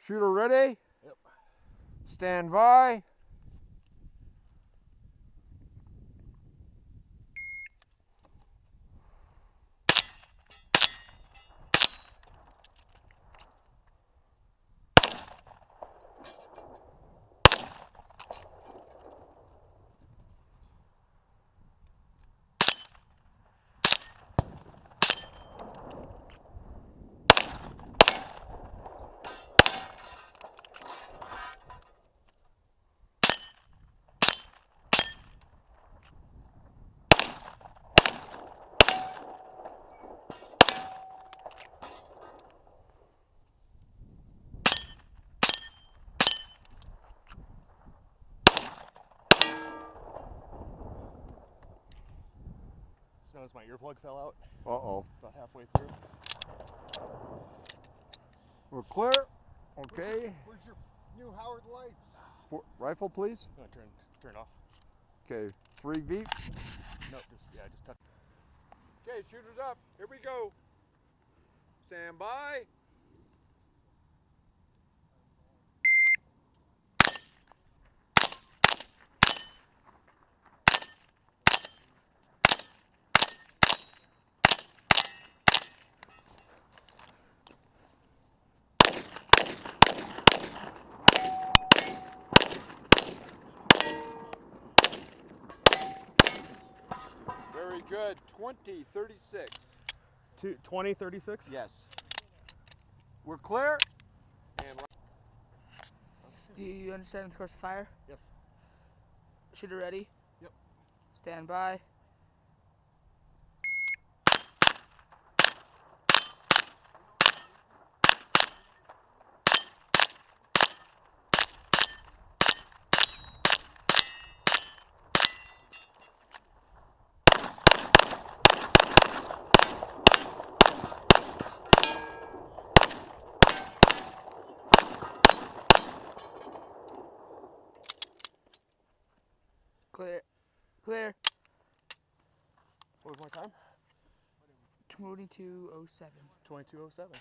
Shooter ready? Yep. Stand by. Just noticed my earplug fell out Uh-oh. about halfway through. We're clear. Okay. Where's your new Howard lights? Rifle, please. I'm gonna turn off. Okay. 3 beep. No, just touch. Okay, shooters up. Here we go. Stand by. Very good. 20-36. 20-36? Yes. We're clear. And Do you understand the course of fire? Yes. Shooter ready? Yep. Stand by. Clear. Clear. What was my time? 22:07. 22:07.